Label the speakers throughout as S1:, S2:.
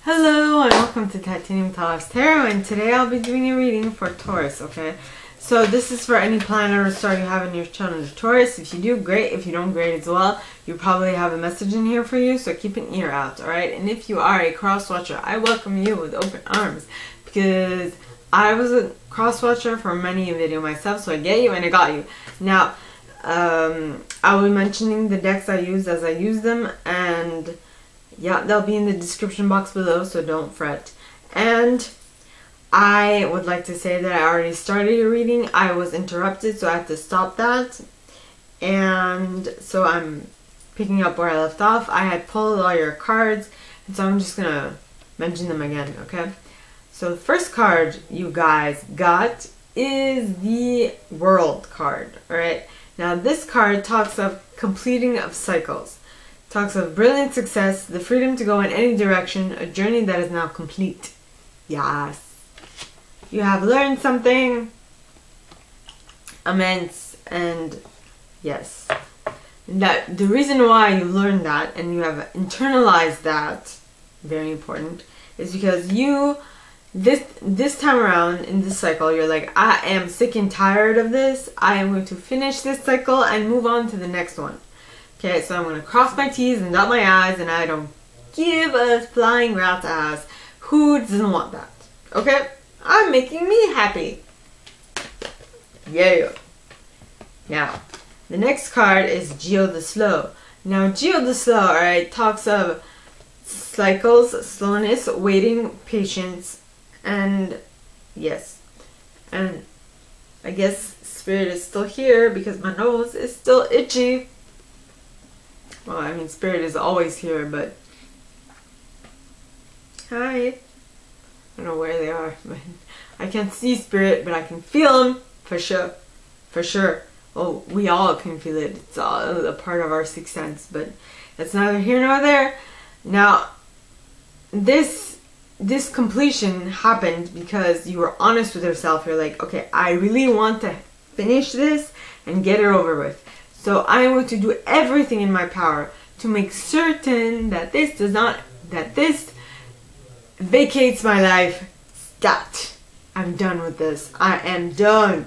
S1: Hello and welcome to Titanium Taurus Tarot, and today I'll be doing a reading for Taurus, okay? So this is for any planet or star you have in your chart under Taurus. If you do, great. If you don't, great as well. You probably have a message in here for you, so keep an ear out, alright? And if you are a cross-watcher, I welcome you with open arms, because I was a cross-watcher for many a video myself, so I get you and I got you. Now, I will be mentioning the decks I use as I use them, and yeah, they'll be in the description box below, so don't fret. And I would like to say that I already started a reading. I was interrupted, so I had to stop that. And so I'm picking up where I left off. I had pulled all your cards, and so I'm just going to mention them again, okay? So the first card you guys got is the World card, alright? Now this card talks of completing of cycles. Talks of brilliant success, the freedom to go in any direction, a journey that is now complete. Yes. You have learned something immense, and yes. That the reason why you learned that and you have internalized that, very important, is because you this time around in this cycle, you're like, I am sick and tired of this. I am going to finish this cycle and move on to the next one. Okay, so I'm going to cross my T's and dot my I's, and I don't give a flying rat's ass. Who doesn't want that? Okay? I'm making me happy. Yeah. Now, the next card is Geo the Slow. Now, Geo the Slow, alright, talks of cycles, slowness, waiting, patience, and yes. And I guess Spirit is still here because my nose is still itchy. Well, I mean, Spirit is always here, but hi. I don't know where they are, but I can't see Spirit, but I can feel them for sure. For sure. Well, we all can feel it. It's all a part of our sixth sense, but that's neither here nor there. Now, this completion happened because you were honest with yourself. You're like, okay, I really want to finish this and get it over with. So I am going to do everything in my power to make certain that this vacates my life. Stat. I'm done with this. I am done.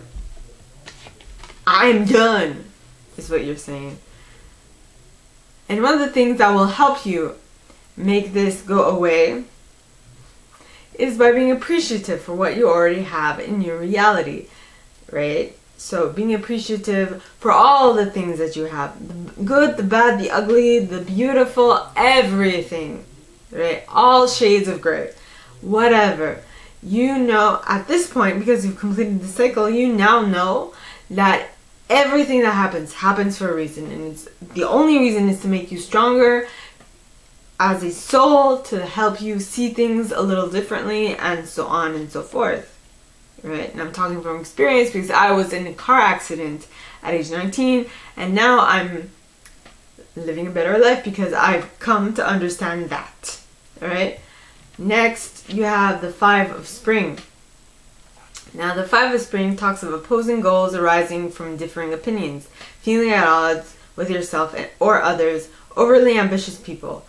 S1: I'm done, is what you're saying. And one of the things that will help you make this go away is by being appreciative for what you already have in your reality, right? So being appreciative for all the things that you have. The good, the bad, the ugly, the beautiful, everything. Right? All shades of gray. Whatever. You know, at this point, because you've completed the cycle, you now know that everything that happens for a reason. And it's the only reason is to make you stronger as a soul, to help you see things a little differently, and so on and so forth. Right? And I'm talking from experience because I was in a car accident at age 19, and now I'm living a better life because I've come to understand that. Alright? Next, you have the Five of Spring. Now, the Five of Spring talks of opposing goals arising from differing opinions, feeling at odds with yourself or others, overly ambitious people.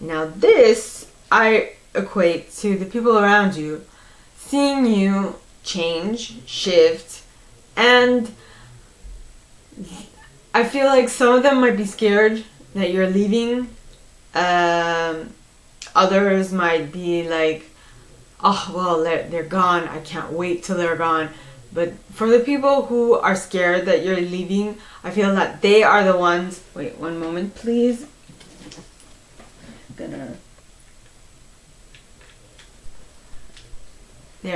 S1: Now, this I equate to the people around you seeing you change, shift, and I feel like some of them might be scared that you're leaving. Others might be like, oh, well, they're gone. I can't wait till they're gone. But for the people who are scared that you're leaving, I feel that they are the ones. Wait, one moment, please. There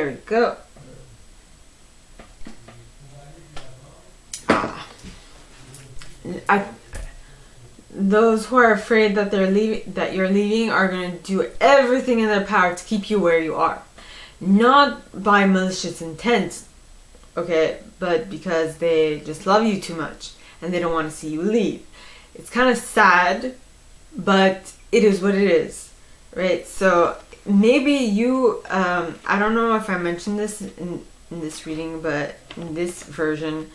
S1: we go. Those who are afraid that you're leaving are going to do everything in their power to keep you where you are. Not by malicious intent, okay, but because they just love you too much and they don't want to see you leave. It's kind of sad, but it is what it is, right? So maybe you, I don't know if I mentioned this in this reading, but in this version,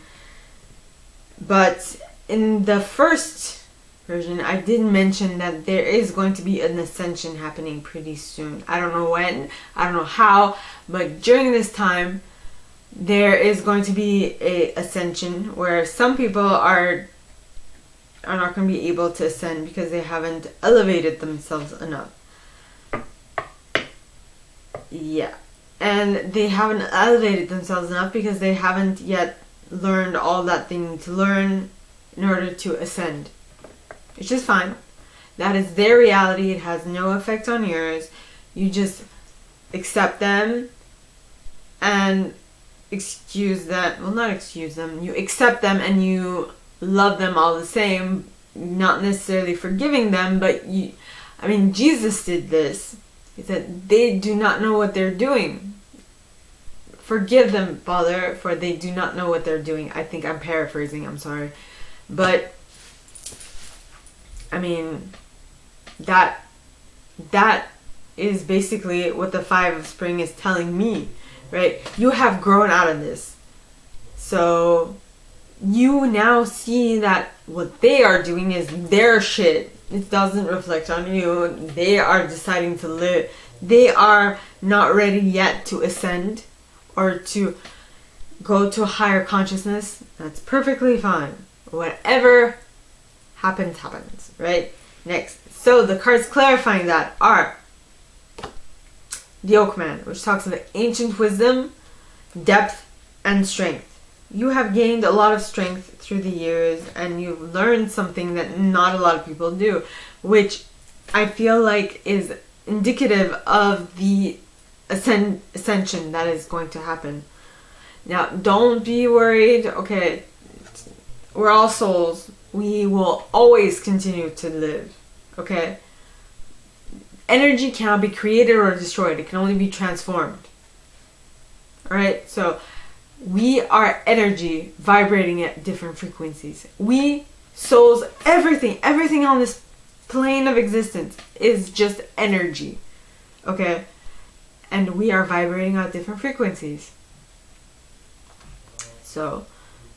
S1: but in the first version, I did mention that there is going to be an ascension happening pretty soon. I don't know when, I don't know how, but during this time, there is going to be a ascension where some people are not going to be able to ascend because they haven't elevated themselves enough. Yeah. And they haven't elevated themselves enough because they haven't yet learned all that they need to learn in order to ascend. It's just fine. That is their reality. It has no effect on yours. You just accept them and excuse them. Well, not excuse them. You accept them and you love them all the same. Not necessarily forgiving them, but Jesus did this. He said, they do not know what they're doing. Forgive them, Father, for they do not know what they're doing. I think I'm paraphrasing, I'm sorry. But, that is basically what the Five of Spring is telling me, right? You have grown out of this. So, you now see that what they are doing is their shit. It doesn't reflect on you. They are deciding to live. They are not ready yet to ascend or to go to a higher consciousness. That's perfectly fine. Whatever happens, happens, right? Next. So the cards clarifying that are the Oakman, which talks of ancient wisdom, depth, and strength. You have gained a lot of strength through the years and you've learned something that not a lot of people do, which I feel like is indicative of the ascension that is going to happen. Now, don't be worried. Okay, we're all souls. We will always continue to live. Okay? Energy cannot be created or destroyed. It can only be transformed. Alright? So, we are energy vibrating at different frequencies. We, souls, everything on this plane of existence is just energy. Okay? And we are vibrating at different frequencies. So,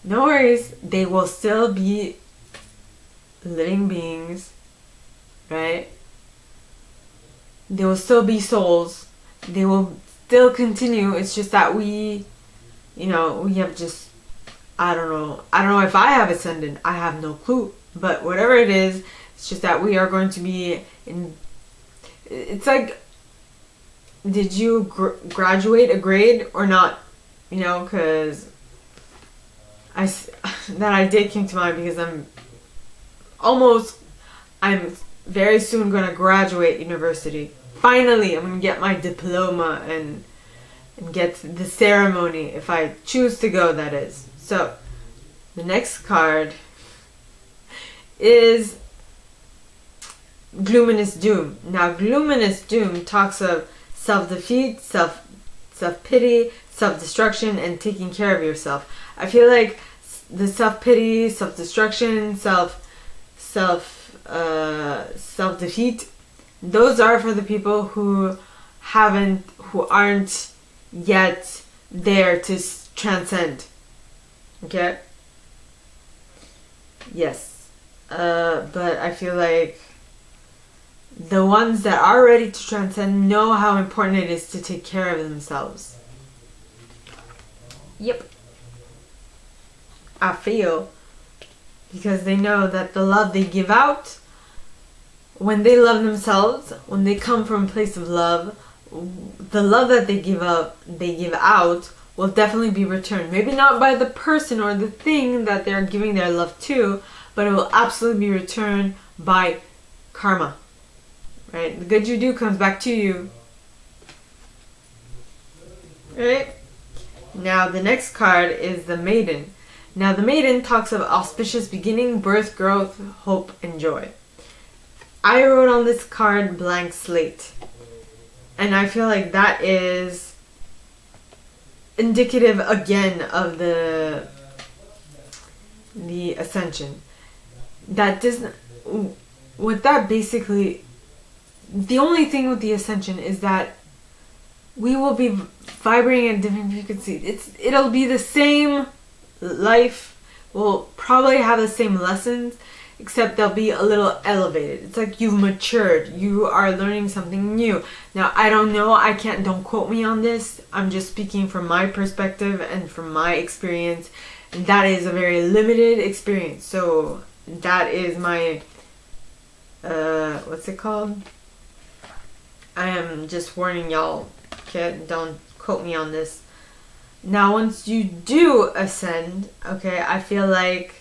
S1: no worries. They will still be living beings. Right? They will still be souls. They will still continue. It's just that we have just, I don't know if I have ascended. I have no clue. But whatever it is, it's just that we are going to be in, it's like, did you graduate a grade or not? Because that idea came to mind because I'm very soon going to graduate university. Finally, I'm going to get my diploma and get the ceremony if I choose to go, that is. So, the next card is Gloomminous Doom. Now, Gloomminous Doom talks of self-defeat, self-pity, self-destruction, and taking care of yourself. I feel like the self-pity, self-destruction, self-defeat, those are for the people who aren't yet there to transcend. Okay? Yes. But I feel like the ones that are ready to transcend know how important it is to take care of themselves. Yep. I feel. Because they know that the love they give out, when they love themselves, when they come from a place of love, the love that they give out will definitely be returned. Maybe not by the person or the thing that they're giving their love to, but it will absolutely be returned by karma. Right? The good you do comes back to you. Right? Now the next card is the Maiden. Now the Maiden talks of auspicious beginning, birth, growth, hope, and joy. I wrote on this card blank slate. And I feel like that is indicative again of the ascension. That doesn't, with that basically, the only thing with the ascension is that we will be vibrating at different frequencies. It'll be the same life. We'll probably have the same lessons. except they'll be a little elevated. It's like you've matured. You are learning something new. Now, I don't know. Don't quote me on this. I'm just speaking from my perspective and from my experience. And that is a very limited experience. So that is my, what's it called? I am just warning y'all. Okay, don't quote me on this. Now, once you do ascend, okay, I feel like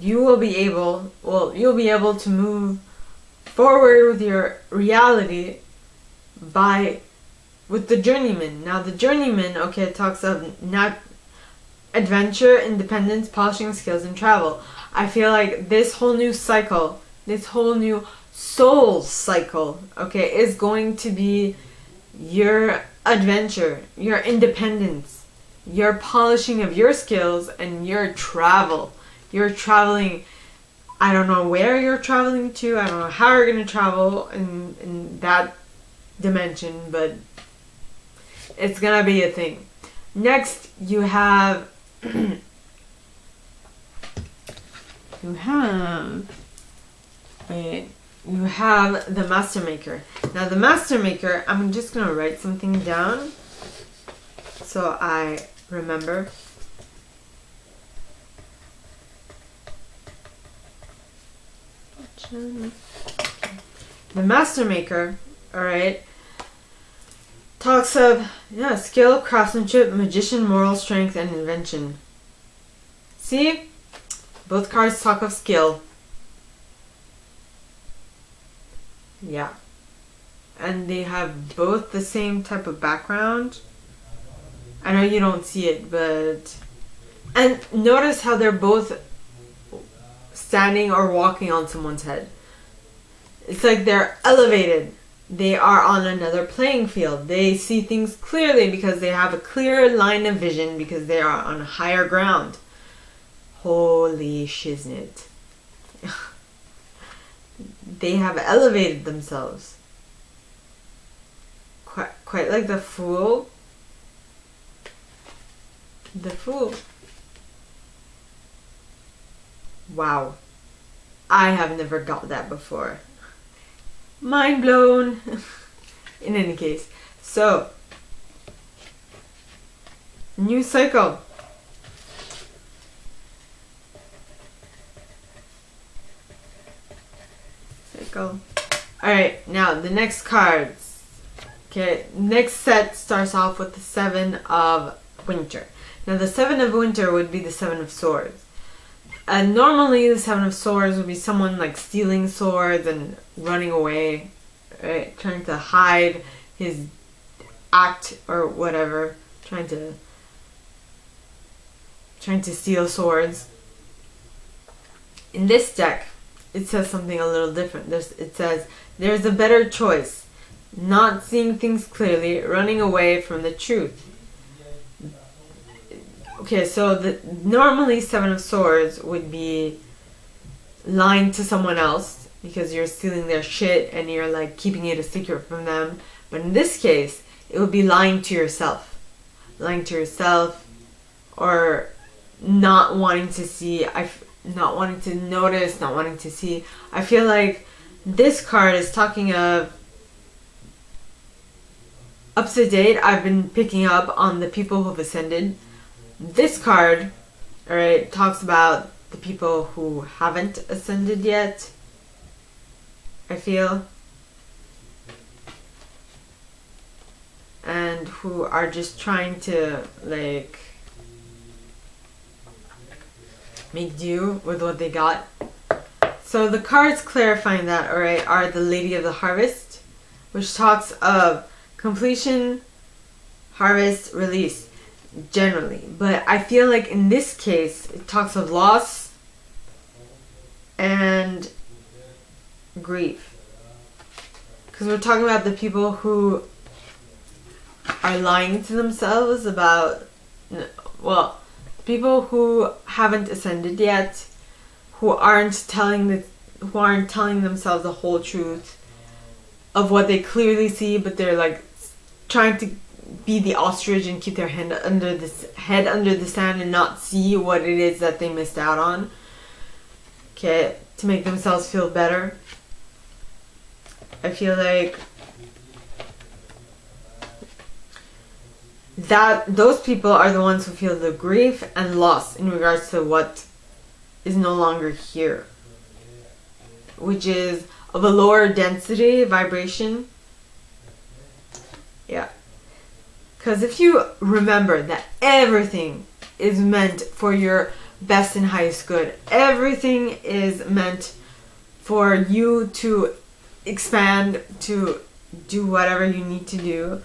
S1: you'll be able to move forward with your reality with the journeyman. Now, the journeyman, okay, talks of adventure, independence, polishing skills, and travel. I feel like this whole new cycle, this whole new soul cycle, okay, is going to be your adventure, your independence, your polishing of your skills, and your travel. You're traveling. I don't know where you're traveling to. I don't know how you're going to travel in that dimension, but it's going to be a thing. Next, you have you have the Master Maker. Now, the Master Maker, I'm just going to write something down so I remember. The Master Maker, alright, talks of skill, craftsmanship, magician, moral strength, and invention. See? Both cards talk of skill. Yeah. And they have both the same type of background. I know you don't see it, but... And notice how they're both standing or walking on someone's head. It's like they're elevated. They are on another playing field. They see things clearly because they have a clear line of vision because they are on higher ground. Holy shiznit. They have elevated themselves. Quite like the Fool. The Fool. Wow. I have never got that before. Mind blown. In any case. So. New cycle. Alright, now the next cards. Okay, next set starts off with the Seven of Winter. Now the Seven of Winter would be the Seven of Swords. And normally the Seven of Swords would be someone like stealing swords and running away, right? Trying to hide his act or whatever. Trying to steal swords. In this deck, it says something a little different. It says, there's a better choice. Not seeing things clearly, running away from the truth. Okay, so normally Seven of Swords would be lying to someone else because you're stealing their shit and you're like keeping it a secret from them. But in this case, it would be lying to yourself. Lying to yourself or not wanting to see, not wanting to notice, not wanting to see. I feel like this card is talking of up to date. I've been picking up on the people who've ascended. This card, alright, talks about the people who haven't ascended yet. I feel. And who are just trying to like make do with what they got. So the cards clarifying that, alright, are the Lady of the Harvest, which talks of completion, harvest, release, generally. But I feel like in this case, it talks of loss and grief. Because we're talking about the people who are lying to themselves about, well, people who haven't ascended yet, who aren't telling themselves the whole truth of what they clearly see, but they're like trying to be the ostrich and keep their head under the sand and not see what it is that they missed out on. Okay, to make themselves feel better. I feel like that those people are the ones who feel the grief and loss in regards to what is no longer here, which is of a lower density vibration. Yeah. Because if you remember that everything is meant for your best and highest good, everything is meant for you to expand, to do whatever you need to do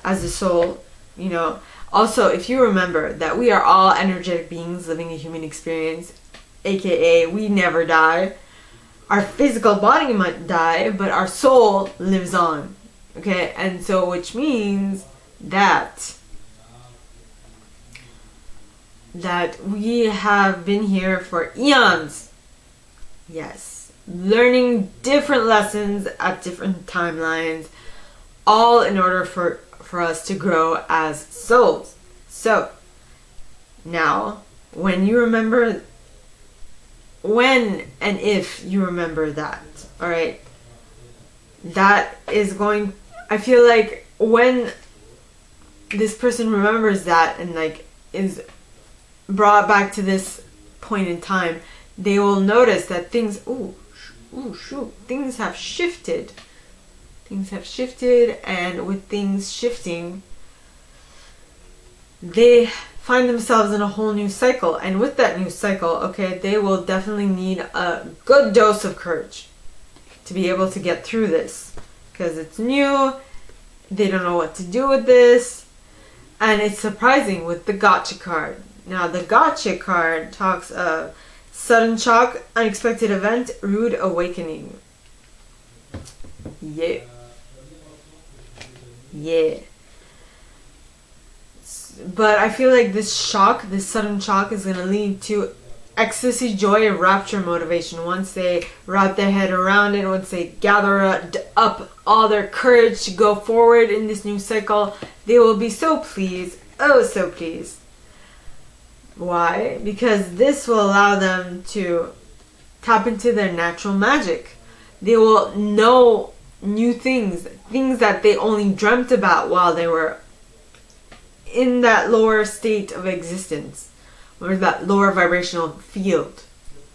S1: as a soul, you know. Also, if you remember that we are all energetic beings living a human experience, aka we never die. Our physical body might die, but our soul lives on. Okay, and so which means that we have been here for eons. Yes, learning different lessons at different timelines, all in order for us to grow as souls. So now, when and if you remember that, all right, that is going, I feel like when this person remembers that and like is brought back to this point in time, they will notice that things, things have shifted. Things have shifted, and with things shifting, they find themselves in a whole new cycle. And with that new cycle, okay, they will definitely need a good dose of courage to be able to get through this, because it's new, they don't know what to do with this, and it's surprising with the gotcha card. Now, the gotcha card talks of sudden shock, unexpected event, rude awakening. Yeah. But I feel like this sudden shock is going to lead to ecstasy, joy, and rapture motivation. Once they wrap their head around it, once they gather up all their courage to go forward in this new cycle, they will be so pleased. Oh, so pleased. Why? Because this will allow them to tap into their natural magic. They will know new things that they only dreamt about while they were in that lower state of existence, or that lower vibrational field.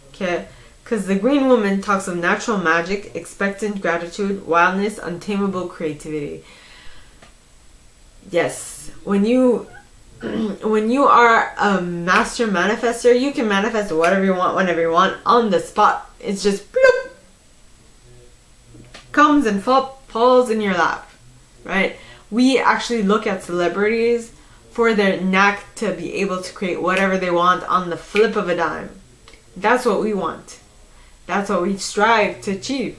S1: Okay? Because the green woman talks of natural magic, expectant gratitude, wildness, untamable creativity. Yes, when you are a master manifester, you can manifest whatever you want, whenever you want, on the spot. It's just bloop, comes and falls in your lap, right? We actually look at celebrities for their knack to be able to create whatever they want on the flip of a dime. That's what we want. That's what we strive to achieve.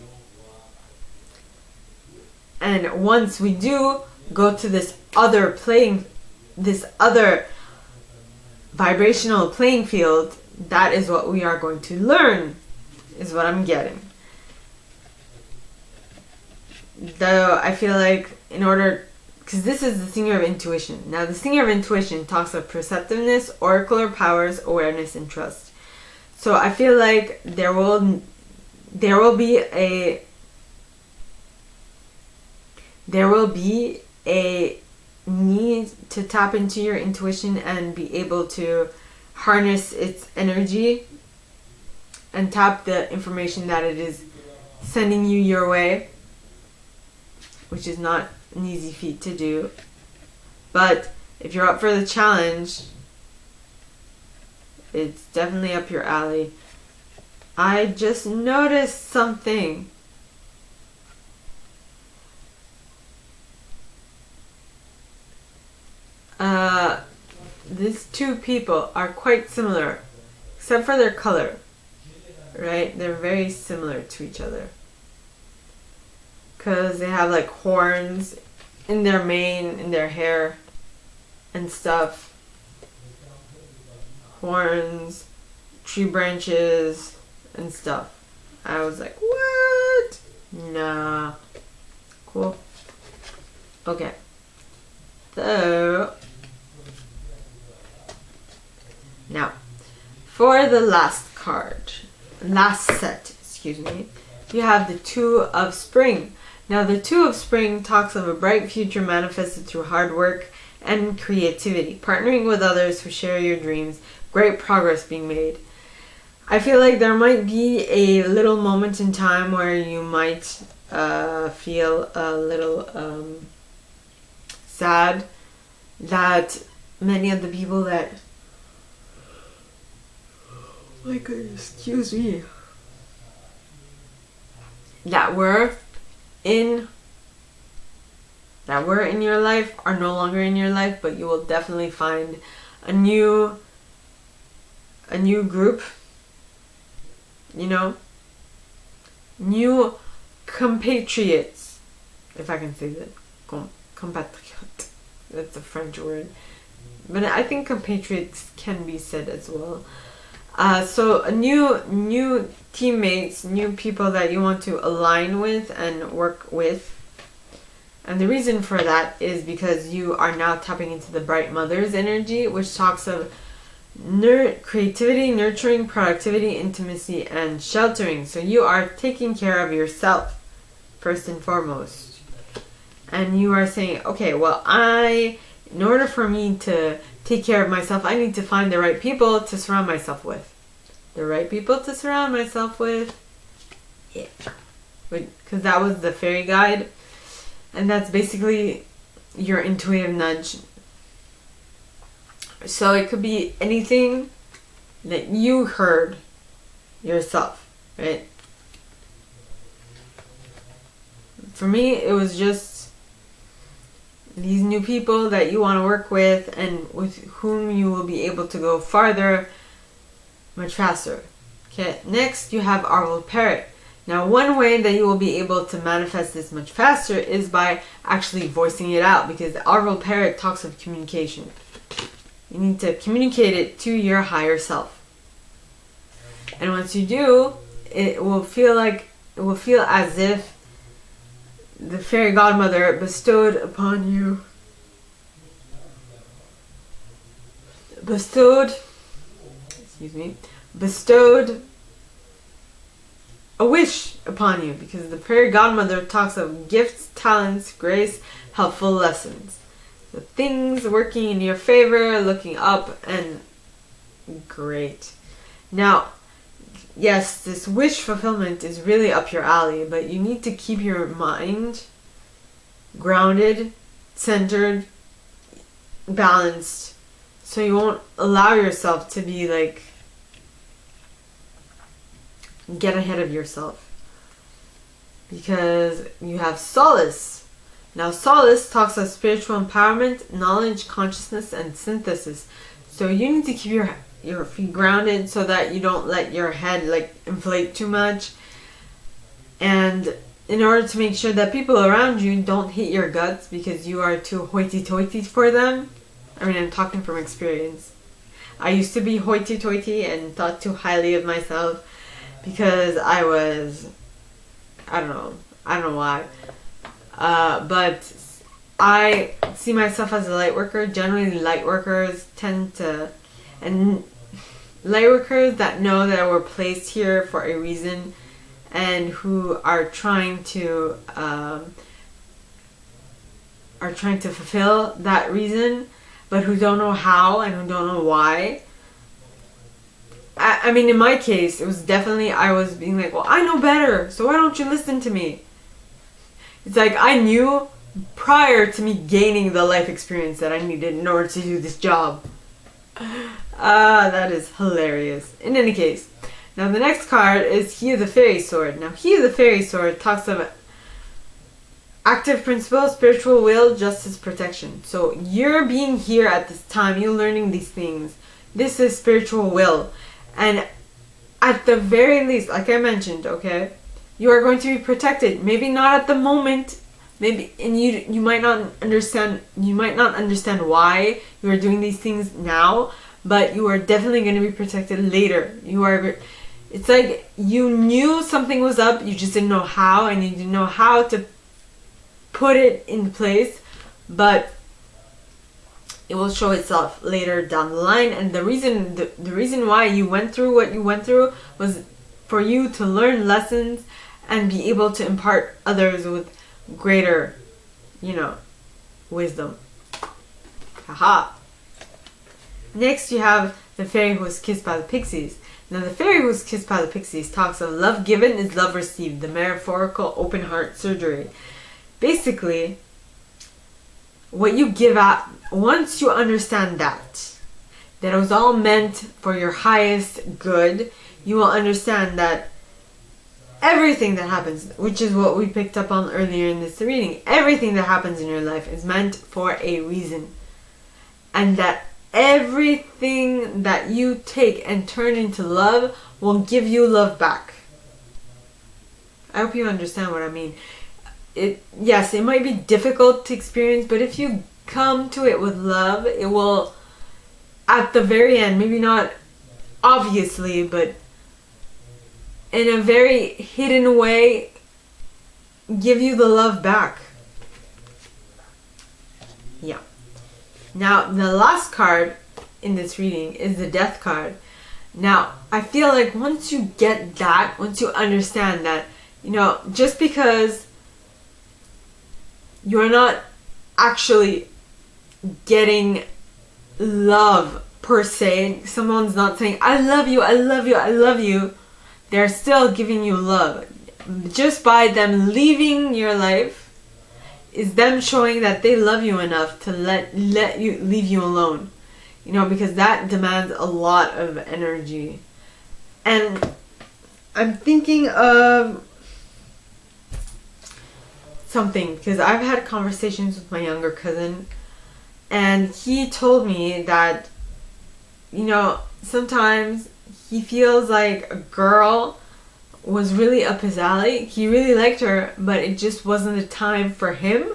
S1: And once we do go to this other vibrational playing field, that is what we are going to learn, is what I'm getting. Though I feel like because this is the singer of intuition. Now, the singer of intuition talks of perceptiveness, oracular powers, awareness, and trust. So I feel like there will be a need to tap into your intuition and be able to harness its energy and tap the information that it is sending you your way, which is not an easy feat to do. But if you're up for the challenge, it's definitely up your alley. I just noticed something. These two people are quite similar, except for their color, right? They're very similar to each other, because they have like horns in their mane, in their hair and stuff. Horns, tree branches and stuff. I was like, what? Nah. Cool. Okay. So now for the last set, you have the Two of Spring. Now, the Two of Spring talks of a bright future manifested through hard work and creativity, partnering with others who share your dreams, great progress being made. I feel like there might be a little moment in time where you might feel a little sad that many of the people that, oh my goodness, excuse me, that were in your life are no longer in your life, but you will definitely find a new group, new compatriots, if I can say that. Compatriot. That's a French word. But I think compatriots can be said as well. So new teammates, new people that you want to align with and work with. And the reason for that is because you are now tapping into the Bright Mother's energy, which talks of creativity, nurturing, productivity, intimacy, and sheltering. So you are taking care of yourself, first and foremost. And you are saying, okay, well, in order for me to take care of myself, I need to find the right people to surround myself with. The right people to surround myself with. Yeah. Because that was the fairy guide. And that's basically your intuitive nudge. So it could be anything that you heard yourself, right? For me, it was just these new people that you want to work with and with whom you will be able to go farther much faster. Okay, next you have Owl Parrot. Now, one way that you will be able to manifest this much faster is by actually voicing it out, because the Owl Parrot talks of communication. You need to communicate it to your higher self. And once you do, it will feel as if the fairy godmother bestowed upon you, bestowed a wish upon you, because the fairy godmother talks of gifts, talents, grace, helpful lessons. So things working in your favor, looking up, and great. Now, yes, this wish fulfillment is really up your alley, but you need to keep your mind grounded, centered, balanced, so you won't allow yourself to be like, get ahead of yourself. Because you have Solace. Now, Solace talks of spiritual empowerment, knowledge, consciousness, and synthesis. So you need to keep your feet grounded so that you don't let your head like inflate too much. And in order to make sure that people around you don't hate your guts because you are too hoity-toity for them. I mean, I'm talking from experience. I used to be hoity-toity and thought too highly of myself because I was, I don't know why. But I see myself as a light worker. Generally, light workers and light workers that know that we're placed here for a reason and who are trying to fulfill that reason, but who don't know how and who don't know why. I mean, in my case, it was definitely, I was being like, well, I know better, so why don't you listen to me? It's like I knew prior to me gaining the life experience that I needed in order to do this job. That is hilarious. In any case, now the next card is He of the Fairy Sword. Now, He of the Fairy Sword talks of active principle, spiritual will, justice, protection. So you're being here at this time, you're learning these things. This is spiritual will. And at the very least, like I mentioned, okay, you are going to be protected. Maybe not at the moment. Maybe, and you might not understand. You might not understand why you are doing these things now, but you are definitely going to be protected later. It's like you knew something was up. You just didn't know how, and you didn't know how to put it in place. But it will show itself later down the line. And the reason why you went through what you went through was for you to learn lessons and be able to impart others with greater, wisdom. Haha. Next you have the fairy who was kissed by the pixies. Now the fairy who was kissed by the pixies talks of love given is love received, the metaphorical open heart surgery. Basically, what you give out, once you understand that it was all meant for your highest good, you will understand that everything that happens, which is what we picked up on earlier in this reading, everything that happens in your life is meant for a reason. And that everything that you take and turn into love will give you love back. I hope you understand what I mean. Yes, it might be difficult to experience, but if you come to it with love, it will, at the very end, maybe not obviously, but in a very hidden way, give you the love back. Yeah. Now, the last card in this reading is the Death card. Now, I feel like once you get that, once you understand that, just because you're not actually getting love per se, someone's not saying, I love you, I love you, I love you, they're still giving you love. Just by them leaving your life is them showing that they love you enough to let you leave you alone. Because that demands a lot of energy. And I'm thinking of something, because I've had conversations with my younger cousin, and he told me that, sometimes he feels like a girl was really up his alley. He really liked her, but it just wasn't the time for him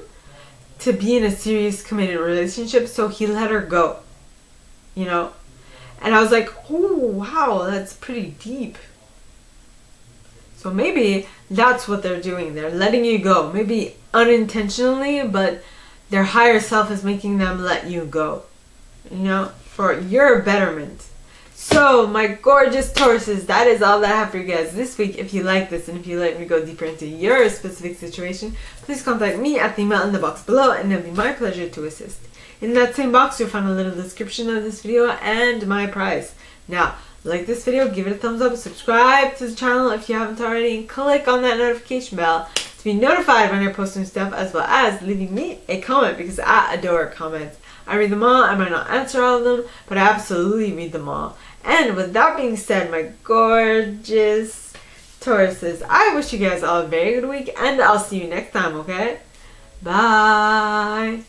S1: to be in a serious committed relationship, so he let her go. And I was like, oh wow, that's pretty deep. So maybe that's what they're doing. They're letting you go. Maybe unintentionally, but their higher self is making them let you go. For your betterment. So, my gorgeous Tauruses, that is all that I have for you guys this week. If you like this and if you like me go deeper into your specific situation, please contact me at the email in the box below, and it'll be my pleasure to assist. In that same box, you'll find a little description of this video and my price. Now, like this video, give it a thumbs up, subscribe to the channel if you haven't already, and click on that notification bell to be notified when I post new stuff, as well as leaving me a comment, because I adore comments. I read them all. I might not answer all of them, but I absolutely read them all. And with that being said, my gorgeous Tauruses, I wish you guys all a very good week, and I'll see you next time, okay? Bye!